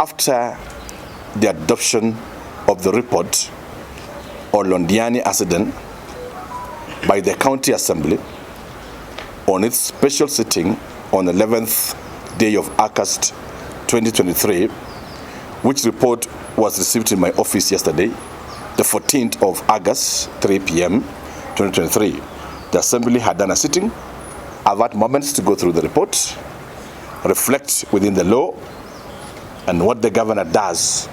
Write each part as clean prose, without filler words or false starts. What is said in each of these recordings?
after the adoption of the report on Londiani accident by the County Assembly on its special sitting on the 11th day of August 2023, which report was received in my office yesterday, the 14th of August, 3 p.m. 2023. The Assembly had done a sitting. I've had moments to go through the report, reflect within the law, and what the governor does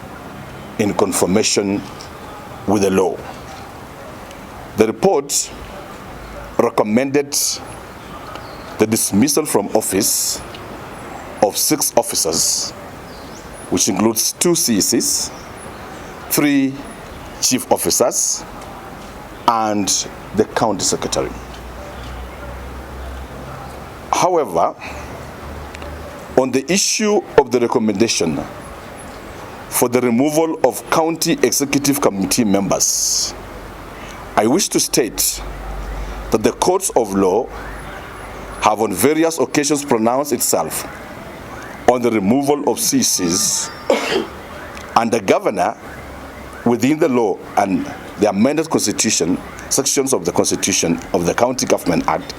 in conformation with the law. The report recommended the dismissal from office of 6 officers, which includes 2 CECs, 3 chief officers, and the county secretary. However, on the issue of the recommendation for the removal of county executive committee members, I wish to state that the courts of law have on various occasions pronounced itself on the removal of CCs, and the governor, within the law and the amended constitution, sections of the Constitution of the County Government Act,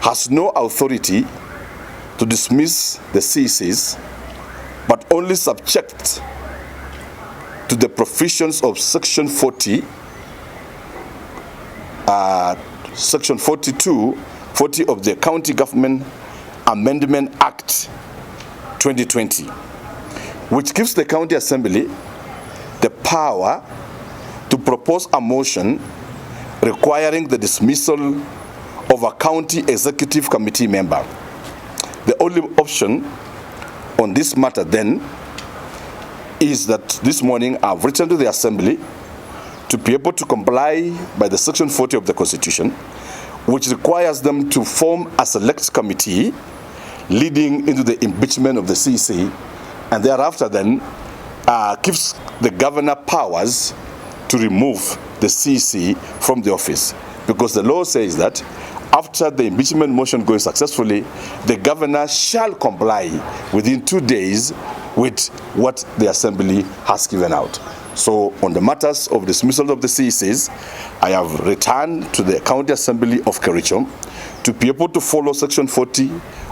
has no authority to dismiss the CCs, but only subject to the provisions of Section 40, Section 40 of the County Government Amendment Act 2020, which gives the County Assembly the power to propose a motion requiring the dismissal of a county executive committee member. The only option on this matter then is that this morning I've written to the Assembly to be able to comply by the Section 40 of the Constitution, which requires them to form a select committee leading into the impeachment of the CC, and thereafter then gives the governor powers to remove the CC from the office, because the law says that after the impeachment motion goes successfully, the governor shall comply within 2 days with what the Assembly has given out. So on the matters of dismissal of the CCs, I have returned to the County Assembly of Kericho to be able to follow Section 40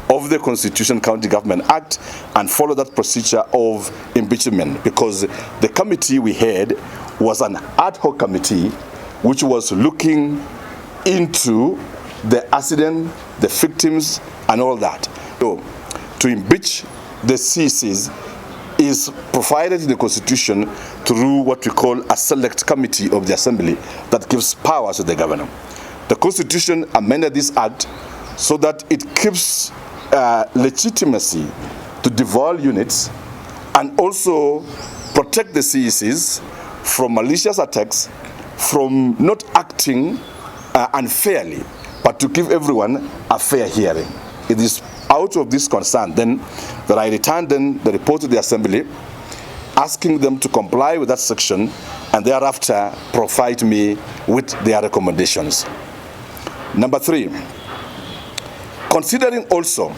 of the Constitution County Government Act and follow that procedure of impeachment, because the committee we had was an ad hoc committee which was looking into the accident, the victims, and all that. So, to impeach the CCs is provided in the Constitution through what we call a select committee of the Assembly that gives powers to the governor. The Constitution amended this act so that it gives legitimacy to devolve units and also protect the CECs from malicious attacks, from not acting unfairly, but to give everyone a fair hearing. It is out of this concern then that I returned then the report to the Assembly, asking them to comply with that section and thereafter provide me with their recommendations. Number 3, considering also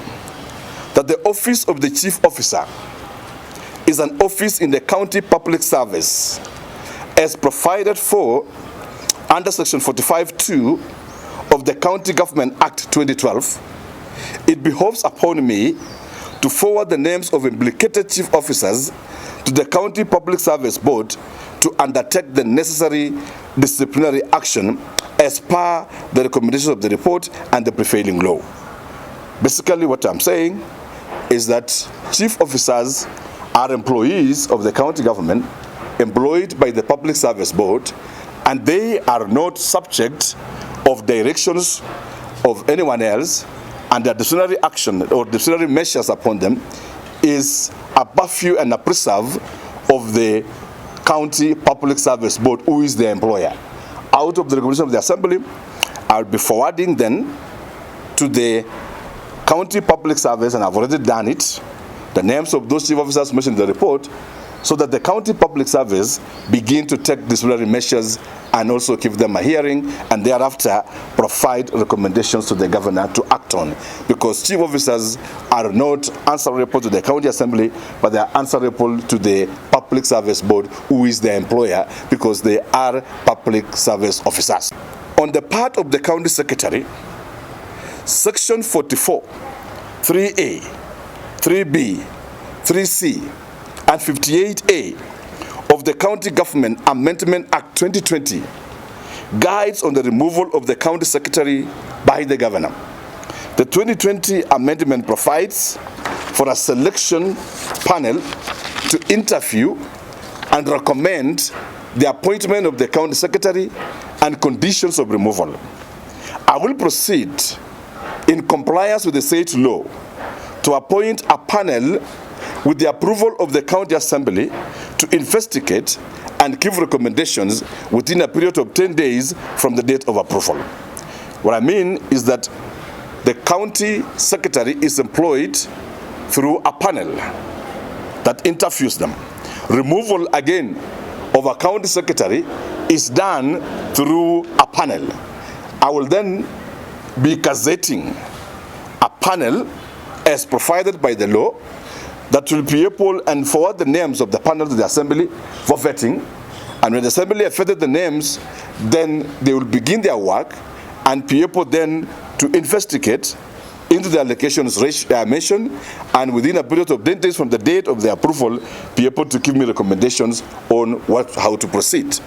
that the office of the chief officer is an office in the county public service as provided for under Section 45(2) of the County Government Act 2012, it behoves upon me to forward the names of implicated chief officers to the County Public Service Board to undertake the necessary disciplinary action as per the recommendations of the report and the prevailing law. Basically, what I'm saying is that chief officers are employees of the county government employed by the Public Service Board, and they are not subject of directions of anyone else, and their disciplinary action or disciplinary measures upon them is a purview and a preserve of the County Public Service Board, who is the employer. Out of the recommendation of the Assembly, I'll be forwarding then to the County Public Service, and I've already done it, the names of those chief officers mentioned in the report, so that the county public service begin to take disciplinary measures and also give them a hearing, and thereafter provide recommendations to the governor to act on. Because chief officers are not answerable to the county assembly, but they are answerable to the public service board, who is the employer, because they are public service officers. On the part of the county secretary, section 44, 3A, 3B, 3C, and 58A of the County Government Amendment Act 2020 guides on the removal of the county secretary by the governor. The 2020 amendment provides for a selection panel to interview and recommend the appointment of the county secretary and conditions of removal. I will proceed in compliance with the state law to appoint a panel with the approval of the county assembly to investigate and give recommendations within a period of 10 days from the date of approval. What I mean is that the county secretary is employed through a panel that interviews them. Removal again of a county secretary is done through a panel. I will then be gazetting a panel as provided by the law that will be able and forward the names of the panel to the assembly for vetting. And when the assembly have vetted the names, then they will begin their work and be able then to investigate into the allocations mentioned, and within a period of 10 days from the date of the approval, be able to give me recommendations on how to proceed.